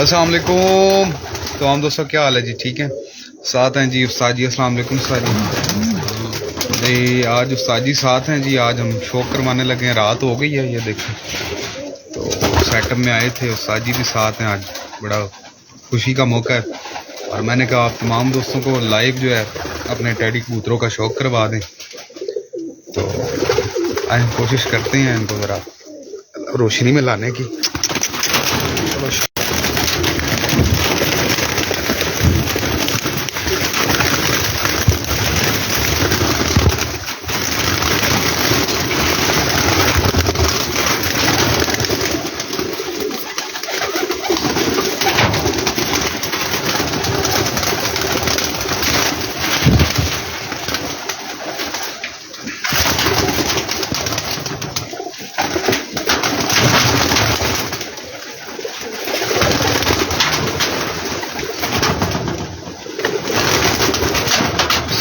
अस्सलाम वालेकुम। तो हम दोस्तों क्या हाल है जी? ठीक है। साथ हैं जी उस्ताद जी। अस्सलाम वालेकुम उस्ताद जी। आज उस्ताद जी साथ हैं जी। आज हम शौक करवाने लगे हैं। रात हो गई है, ये देखें। तो सेटअप में आए थे, उस्ताद जी भी साथ हैं। आज बड़ा खुशी का मौका है और मैंने कहा आप तमाम दोस्तों को लाइव जो है अपने टेडी कबूतरों का शौक करवा दें। तो आज कोशिश करते हैं इनको ज़रा रोशनी में लाने की।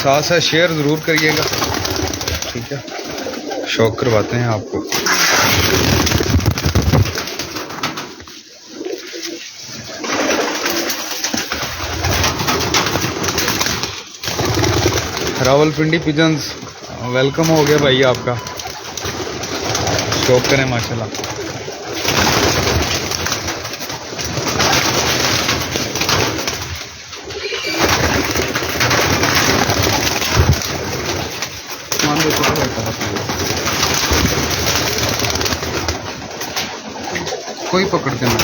साथ साथ शेयर ज़रूर करिएगा, ठीक है। शौक करवाते हैं आपको। रावलपिंडी पिजन्स वेलकम हो गया भाई आपका। शौक करें माशाल्लाह। कोई पकड़ते नहीं।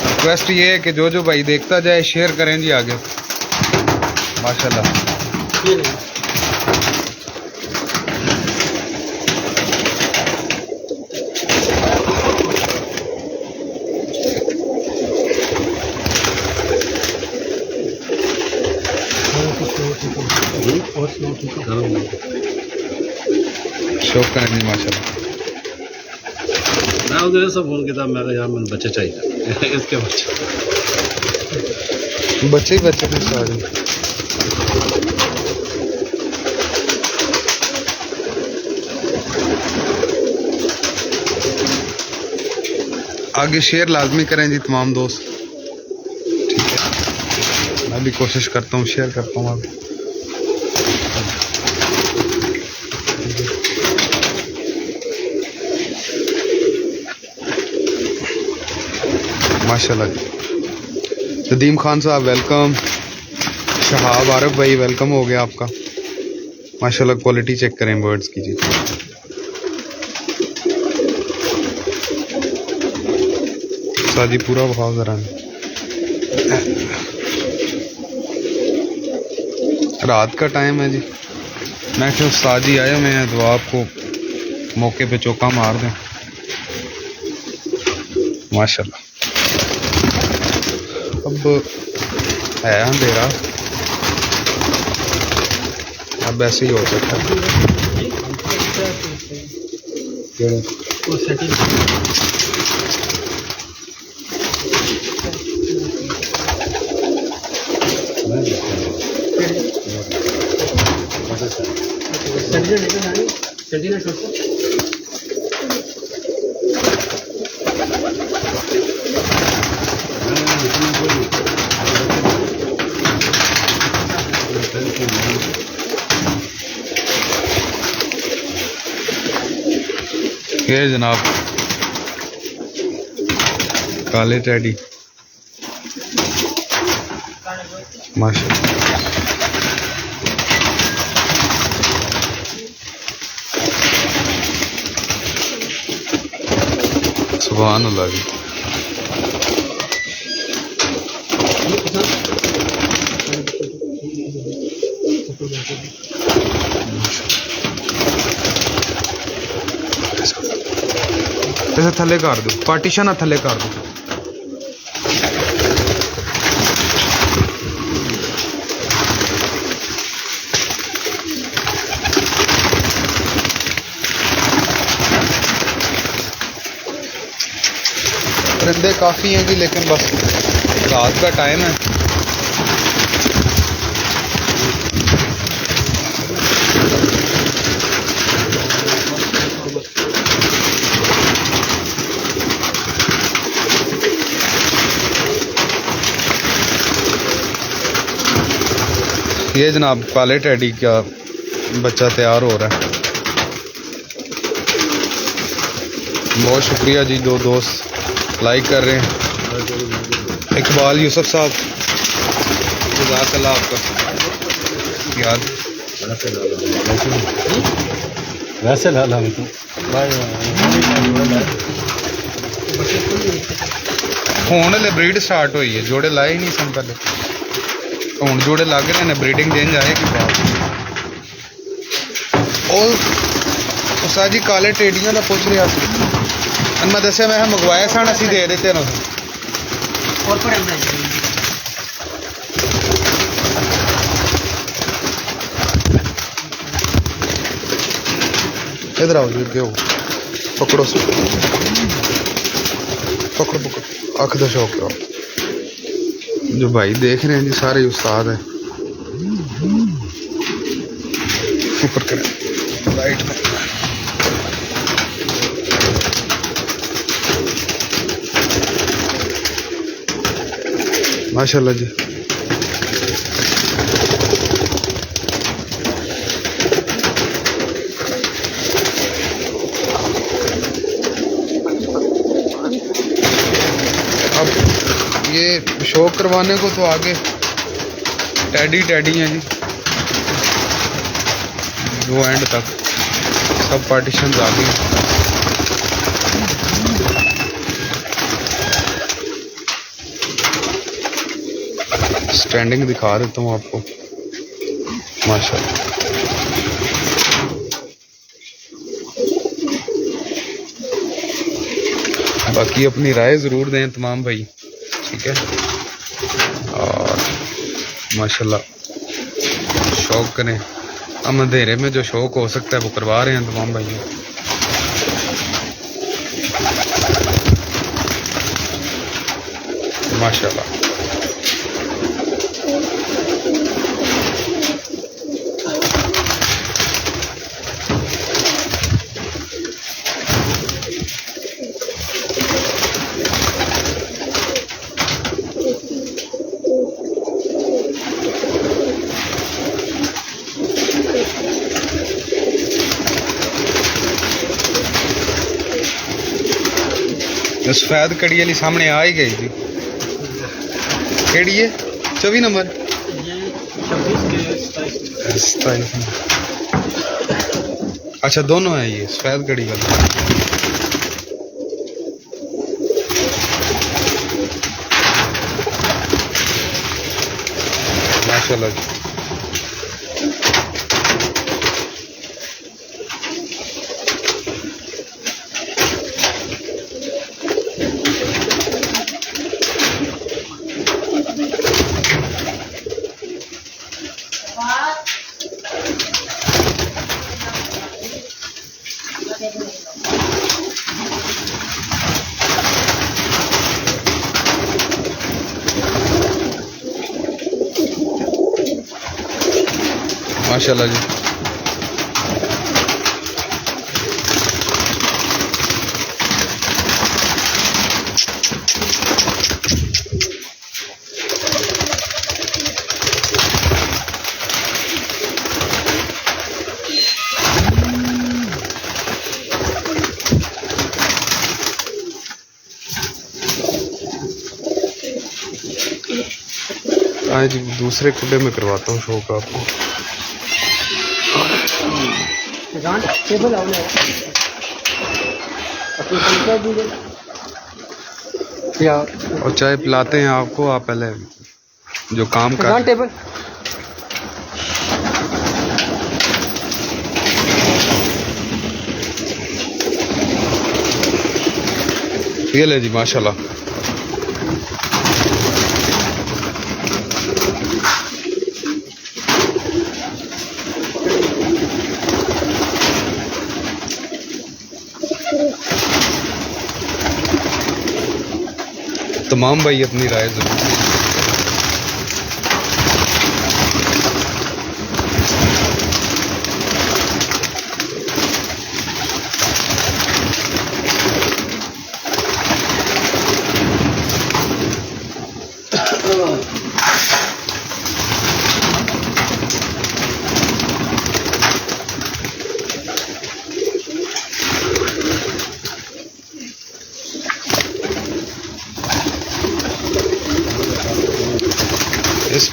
रिक्वेस्ट ये है कि जो भाई देखता जाए शेयर करें जी आगे माशाल्लाह। शौक करें जी माशाल्लाह। मैं उधर से फोन किया, मैं यार मैंने बच्चे चाहिए इसके बच्चे ही थे सारे। आगे शेयर लाजमी करें जी तमाम दोस्त, ठीक है। मैं भी कोशिश करता हूँ, शेयर करता हूँ आगे। माशाल्लाह जी। नदीम खान साहब वेलकम। शहाब आरफ भाई वेलकम हो गया आपका। माशाल्लाह क्वालिटी चेक करें बर्ड्स की जी। साजी पूरा बखाव जरा। रात का टाइम है जी। मैं क्या उस्ताद जी आए हुए हैं तो आपको मौके पे चौका मार दें। माशाल्लाह। अब है अंधेरा, अब ऐसे ही हो सकता है। ये जनाब काले टेडी माशाल्लाह। सुभान अल्लाह जी। ऐसे थले कर दो, पार्टीशन थले कर दो। परिंदे काफ़ी हैं जी, लेकिन बस रात का टाइम है। ये जनाब काले टैडी का बच्चा तैयार हो रहा है। बहुत शुक्रिया जी, जो दोस्त लाइक कर रहे हैं। इकबाल यूसुफ साहब, जज़ाकल्लाह आपका याद। वैसे ला ला ਹੁਣ ਹਲੇ ਬਰੀਡ ਸਟਾਰਟ ਹੋਈ ਹੈ, ਜੋੜੇ ਲਾਏ ਹੀ ਨਹੀਂ ਸਨ ਪਹਿਲੇ, ਹੁਣ ਜੋੜੇ ਲੱਗ ਰਹੇ ਨੇ, ਬਰੀਡਿੰਗ ਚੇਂਜ ਆਏਗੀ ਬਾਅਦ। ਉਹ ਉਸਤਾਦ ਜੀ ਕਾਲੇ ਟੇਡੀਆਂ ਦਾ ਪੁੱਛ ਰਿਹਾ ਸੀ, ਮੈਂ ਦੱਸਿਆ ਮੈਂ ਮੰਗਵਾਏ ਸਨ, ਅਸੀਂ ਦੇ ਦਿੱਤੇ ਨੇ। इधर आओ जी, अगे हो, पकड़ो पकड़ो पकड़ो, अख द शौक करो। जो भाई देख रहे हैं जी सारे उस्ताद हैं। ऊपर करें राइट में। माशाल्लाह जी। अब ये शौक करवाने को तो आगे टैडी हैं जी, वो एंड तक सब पार्टीशन आगे। स्टैंडिंग दिखा देता हूँ आपको, माशाल्लाह। बाकी अपनी राय ज़रूर दें तमाम भाई, ठीक है। और माशाल्लाह शौक़ करें, हम अंधेरे में जो शौक़ हो सकता है वो करवा रहे हैं तमाम भाइयों। माशाल्लाह। सफेद कड़ी वाली सामने आ ही गई जी। केड़ी है 24 नंबर 27। अच्छा दोनों है ये सफेद कड़ी वाली। माशाल्लाह जी। माशाल्लाह जी। आज दूसरे कुड्डे में करवाता हूँ शौक आपको। और चाय पिलाते हैं आपको, आप पहले जो काम कर टेबल। ये ले जी माशाल्लाह। तमाम भाई अपनी राय जरूर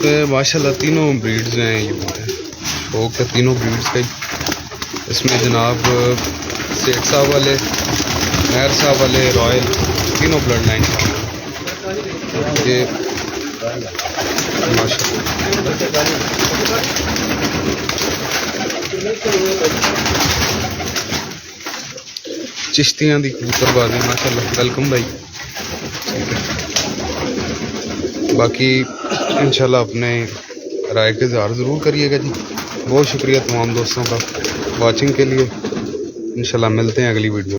पे माशाल्लाह तीनों ब्रीड्स हैं ये शौक के तीनों ब्रीड्स का इसमें जनाब सेठ साहब वाले, मेहर साहब वाले, रॉयल तीनों ब्लड लाइन ये चिश्तियाँ दी कबूतरबाजी माशाल्लाह। वेलकम भाई। बाकी इंशाल्लाह अपने राय के इज़हार ज़रूर करिएगा जी। बहुत शुक्रिया तमाम दोस्तों का वाचिंग के लिए। इंशाल्लाह मिलते हैं अगली वीडियो।